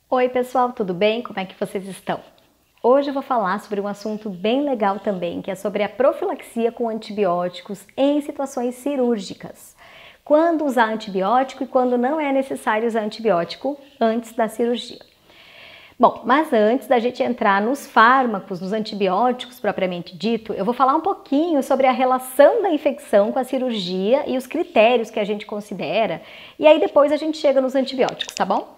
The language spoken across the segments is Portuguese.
Oi pessoal, tudo bem? Como é que vocês estão? Hoje eu vou falar sobre um assunto bem legal também, que é sobre a profilaxia com antibióticos em situações cirúrgicas. Quando usar antibiótico e quando não é necessário usar antibiótico antes da cirurgia. Bom, mas antes da gente entrar nos fármacos, nos antibióticos propriamente dito, eu vou falar um pouquinho sobre a relação da infecção com a cirurgia e os critérios que a gente considera, e aí depois a gente chega nos antibióticos, tá bom?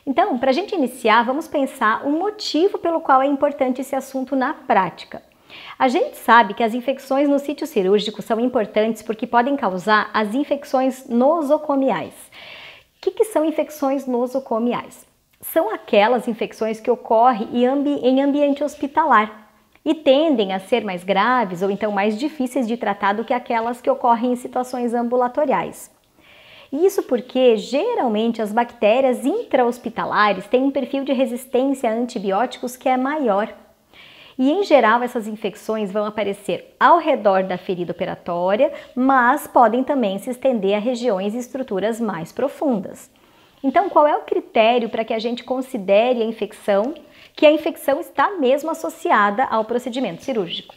Então, para a gente iniciar, vamos pensar o motivo pelo qual é importante esse assunto na prática. A gente sabe que as infecções no sítio cirúrgico são importantes porque podem causar as infecções nosocomiais. O que são infecções nosocomiais? São aquelas infecções que ocorrem em ambiente hospitalar e tendem a ser mais graves ou então mais difíceis de tratar do que aquelas que ocorrem em situações ambulatoriais. Isso porque, geralmente, as bactérias intra-hospitalares têm um perfil de resistência a antibióticos que é maior. E, em geral, essas infecções vão aparecer ao redor da ferida operatória, mas podem também se estender a regiões e estruturas mais profundas. Então, qual é o critério para que a gente considere que a infecção está mesmo associada ao procedimento cirúrgico?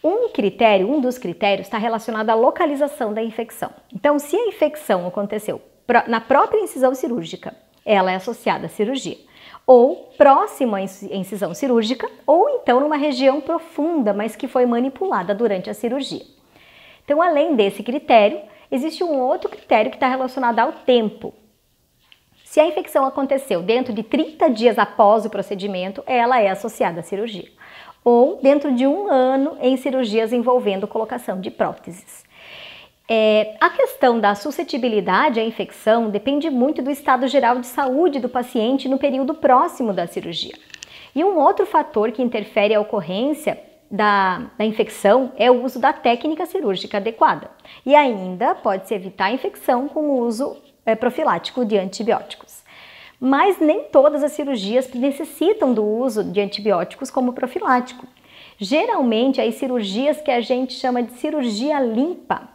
Um dos critérios está relacionado à localização da infecção. Então, se a infecção aconteceu na própria incisão cirúrgica, ela é associada à cirurgia. Ou próxima à incisão cirúrgica, ou então numa região profunda, mas que foi manipulada durante a cirurgia. Então, além desse critério, existe um outro critério que está relacionado ao tempo. Se a infecção aconteceu dentro de 30 dias após o procedimento, ela é associada à cirurgia. Ou dentro de 1 ano em cirurgias envolvendo colocação de próteses. A questão da suscetibilidade à infecção depende muito do estado geral de saúde do paciente no período próximo da cirurgia. E um outro fator que interfere a ocorrência da infecção é o uso da técnica cirúrgica adequada. E ainda pode-se evitar a infecção com o uso profilático de antibióticos. Mas nem todas as cirurgias necessitam do uso de antibióticos como profilático. Geralmente, as cirurgias que a gente chama de cirurgia limpa,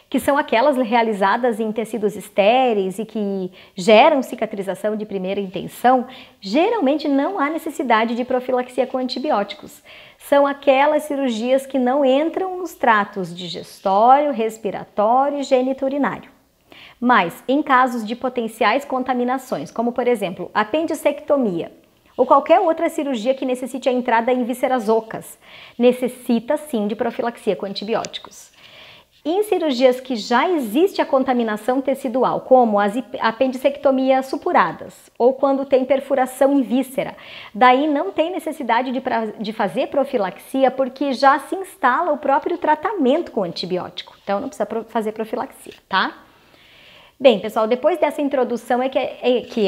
que são aquelas realizadas em tecidos estéreis e que geram cicatrização de primeira intenção, geralmente não há necessidade de profilaxia com antibióticos. São aquelas cirurgias que não entram nos tratos digestório, respiratório e geniturinário. Mas, em casos de potenciais contaminações, como por exemplo, apendicectomia ou qualquer outra cirurgia que necessite a entrada em vísceras ocas, necessita sim de profilaxia com antibióticos. Em cirurgias que já existe a contaminação tecidual, como as apendicectomias supuradas ou quando tem perfuração em víscera, daí não tem necessidade de fazer profilaxia porque já se instala o próprio tratamento com antibiótico. Então não precisa fazer profilaxia, tá? Bem, pessoal, depois dessa introdução que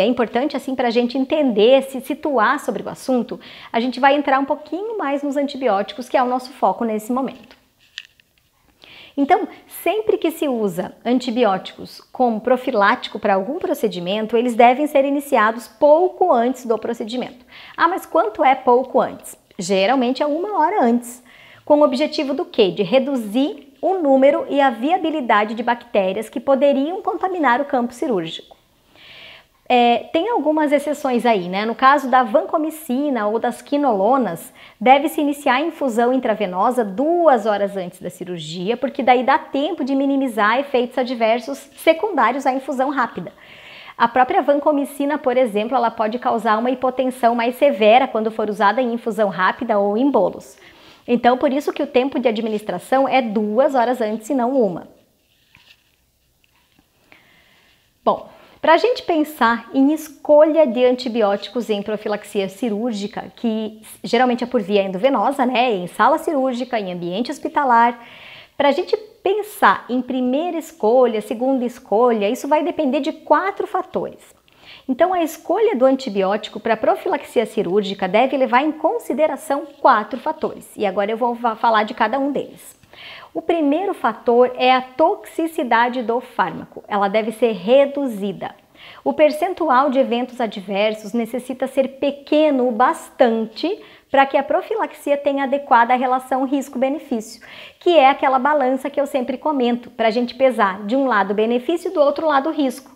é importante assim para a gente entender, se situar sobre o assunto, a gente vai entrar um pouquinho mais nos antibióticos, que é o nosso foco nesse momento. Então, sempre que se usa antibióticos como profilático para algum procedimento, eles devem ser iniciados pouco antes do procedimento. Ah, mas quanto é pouco antes? Geralmente é 1 hora antes, com o objetivo do quê? De reduzir o número e a viabilidade de bactérias que poderiam contaminar o campo cirúrgico. Tem algumas exceções aí, né? No caso da vancomicina ou das quinolonas, deve-se iniciar a infusão intravenosa 2 horas antes da cirurgia, porque daí dá tempo de minimizar efeitos adversos secundários à infusão rápida. A própria vancomicina, por exemplo, ela pode causar uma hipotensão mais severa quando for usada em infusão rápida ou em bolos. Então, por isso que o tempo de administração é 2 horas antes e não 1. Bom, para a gente pensar em escolha de antibióticos em profilaxia cirúrgica, que geralmente é por via endovenosa, né, em sala cirúrgica, em ambiente hospitalar, para a gente pensar em primeira escolha, segunda escolha, isso vai depender de 4 fatores. Então, a escolha do antibiótico para profilaxia cirúrgica deve levar em consideração 4 fatores. E agora eu vou falar de cada um deles. O primeiro fator é a toxicidade do fármaco. Ela deve ser reduzida. O percentual de eventos adversos necessita ser pequeno o bastante para que a profilaxia tenha adequada relação risco-benefício, que é aquela balança que eu sempre comento, para a gente pesar de um lado o benefício e do outro lado o risco.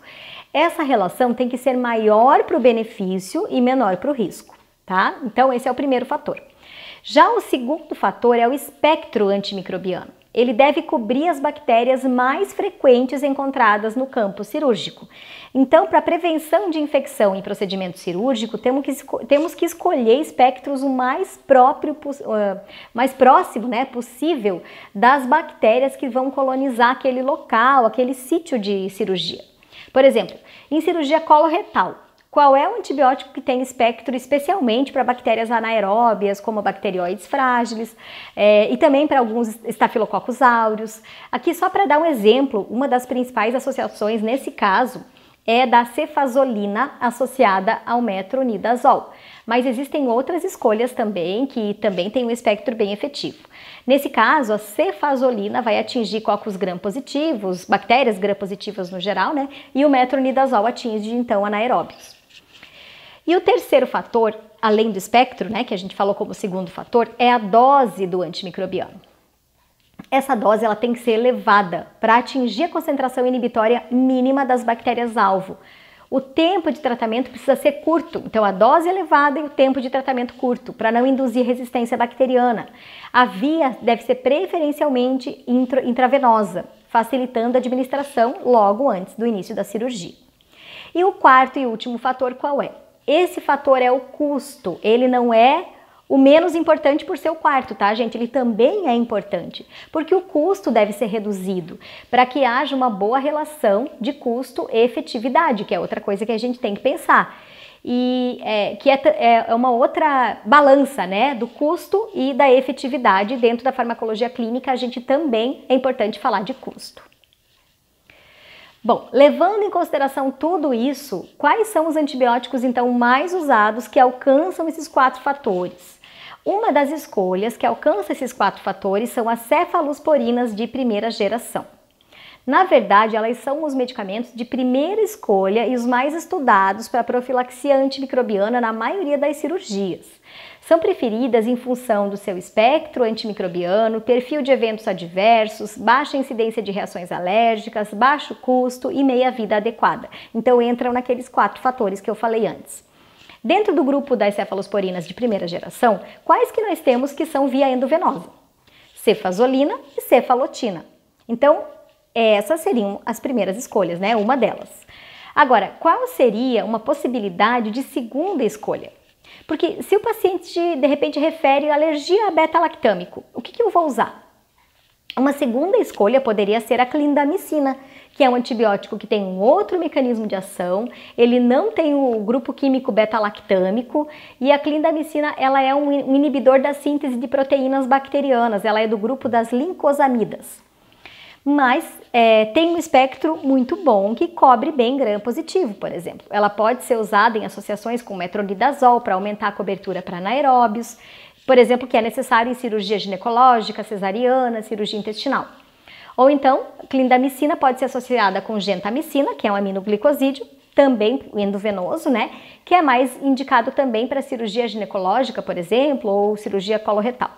Essa relação tem que ser maior para o benefício e menor para o risco, tá? Então esse é o primeiro fator. Já o segundo fator é o espectro antimicrobiano. Ele deve cobrir as bactérias mais frequentes encontradas no campo cirúrgico. Então, para prevenção de infecção em procedimento cirúrgico, temos que escolher espectros o mais próximo, né, possível das bactérias que vão colonizar aquele local, aquele sítio de cirurgia. Por exemplo, em cirurgia coloretal, qual é o antibiótico que tem espectro especialmente para bactérias anaeróbias, como bacterióides frágiles, e também para alguns estafilococcus aureus? Aqui, só para dar um exemplo, uma das principais associações nesse caso é da cefazolina associada ao metronidazol. Mas existem outras escolhas também, que também têm um espectro bem efetivo. Nesse caso, a cefazolina vai atingir cocos gram-positivos, bactérias gram-positivas no geral, né? E o metronidazol atinge, então, anaeróbios. E o terceiro fator, além do espectro, né, que a gente falou como segundo fator, é a dose do antimicrobiano. Essa dose ela tem que ser elevada para atingir a concentração inibitória mínima das bactérias-alvo. O tempo de tratamento precisa ser curto, então a dose elevada e o tempo de tratamento curto, para não induzir resistência bacteriana. A via deve ser preferencialmente intravenosa, facilitando a administração logo antes do início da cirurgia. E o quarto e último fator qual é? Esse fator é o custo, ele não é o menos importante por ser o quarto, tá, gente? Ele também é importante, porque o custo deve ser reduzido para que haja uma boa relação de custo e efetividade, que é outra coisa que a gente tem que pensar. E que é uma outra balança, né, do custo e da efetividade. Dentro da farmacologia clínica, a gente também é importante falar de custo. Bom, levando em consideração tudo isso, quais são os antibióticos então mais usados que alcançam esses 4 fatores? Uma das escolhas que alcança esses 4 fatores são as cefalosporinas de primeira geração. Na verdade, elas são os medicamentos de primeira escolha e os mais estudados para profilaxia antimicrobiana na maioria das cirurgias. São preferidas em função do seu espectro antimicrobiano, perfil de eventos adversos, baixa incidência de reações alérgicas, baixo custo e meia-vida adequada. Então entram naqueles 4 fatores que eu falei antes. Dentro do grupo das cefalosporinas de primeira geração, quais que nós temos que são via endovenosa? Cefazolina e cefalotina. Então, essas seriam as primeiras escolhas, né? Uma delas. Agora, qual seria uma possibilidade de segunda escolha? Porque se o paciente, de repente, refere alergia a beta-lactâmico, o que eu vou usar? Uma segunda escolha poderia ser a clindamicina, que é um antibiótico que tem um outro mecanismo de ação, ele não tem o grupo químico beta-lactâmico, e a clindamicina ela é um inibidor da síntese de proteínas bacterianas, ela é do grupo das lincosamidas. Mas tem um espectro muito bom que cobre bem gram-positivo, por exemplo. Ela pode ser usada em associações com metronidazol para aumentar a cobertura para anaeróbios, por exemplo, que é necessário em cirurgia ginecológica, cesariana, cirurgia intestinal. Ou então, clindamicina pode ser associada com gentamicina, que é um aminoglicosídeo, também endovenoso, né? Que é mais indicado também para cirurgia ginecológica, por exemplo, ou cirurgia coloretal.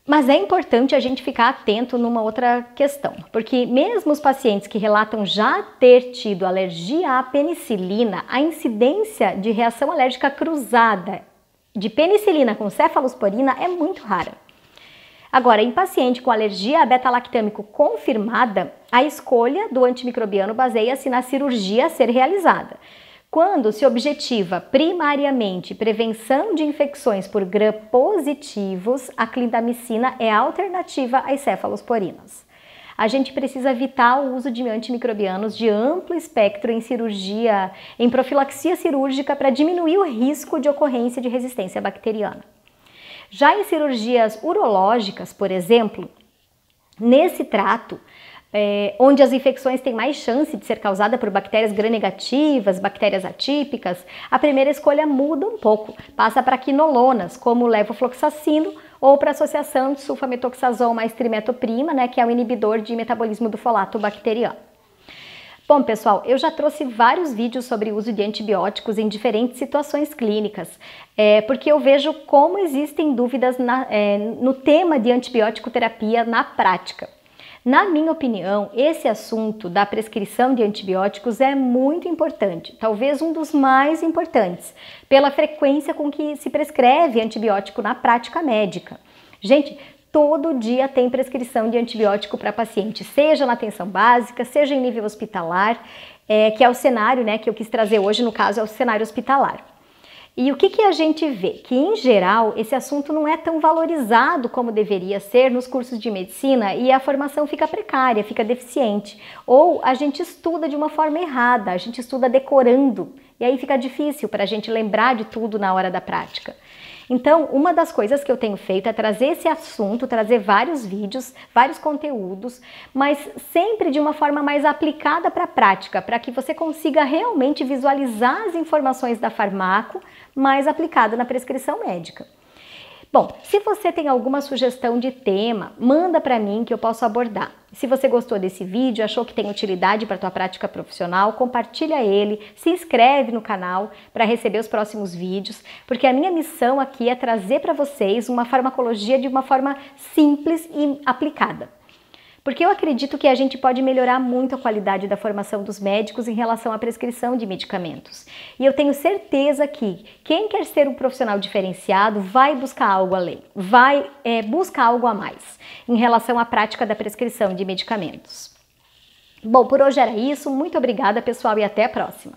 Mas é importante a gente ficar atento numa outra questão, porque mesmo os pacientes que relatam já ter tido alergia à penicilina, a incidência de reação alérgica cruzada de penicilina com cefalosporina é muito rara. Agora, em paciente com alergia a beta-lactâmico confirmada, a escolha do antimicrobiano baseia-se na cirurgia a ser realizada. Quando se objetiva primariamente prevenção de infecções por gram-positivos, a clindamicina é a alternativa às cefalosporinas. A gente precisa evitar o uso de antimicrobianos de amplo espectro em cirurgia, em profilaxia cirúrgica para diminuir o risco de ocorrência de resistência bacteriana. Já em cirurgias urológicas, por exemplo, nesse trato, onde as infecções têm mais chance de ser causada por bactérias gram-negativas, bactérias atípicas, a primeira escolha muda um pouco, passa para quinolonas, como o levofloxacino, ou para associação de sulfametoxazol mais trimetoprima, né, que é o inibidor de metabolismo do folato bacteriano. Bom, pessoal, eu já trouxe vários vídeos sobre o uso de antibióticos em diferentes situações clínicas, porque eu vejo como existem dúvidas no tema de antibiótico terapia na prática. Na minha opinião, esse assunto da prescrição de antibióticos é muito importante, talvez um dos mais importantes, pela frequência com que se prescreve antibiótico na prática médica. Gente, todo dia tem prescrição de antibiótico para paciente, seja na atenção básica, seja em nível hospitalar, que é o cenário, né, que eu quis trazer hoje, no caso é o cenário hospitalar. E o que a gente vê? Que, em geral, esse assunto não é tão valorizado como deveria ser nos cursos de medicina e a formação fica precária, fica deficiente. Ou a gente estuda de uma forma errada, a gente estuda decorando, e aí fica difícil para a gente lembrar de tudo na hora da prática. Então, uma das coisas que eu tenho feito é trazer esse assunto, trazer vários vídeos, vários conteúdos, mas sempre de uma forma mais aplicada para a prática, para que você consiga realmente visualizar as informações da farmaco mais aplicada na prescrição médica. Bom, se você tem alguma sugestão de tema, manda para mim que eu posso abordar. Se você gostou desse vídeo, achou que tem utilidade para a tua prática profissional, compartilha ele, se inscreve no canal para receber os próximos vídeos, porque a minha missão aqui é trazer para vocês uma farmacologia de uma forma simples e aplicada. Porque eu acredito que a gente pode melhorar muito a qualidade da formação dos médicos em relação à prescrição de medicamentos. E eu tenho certeza que quem quer ser um profissional diferenciado vai buscar algo além, vai buscar algo a mais em relação à prática da prescrição de medicamentos. Bom, por hoje era isso. Muito obrigada, pessoal, e até a próxima.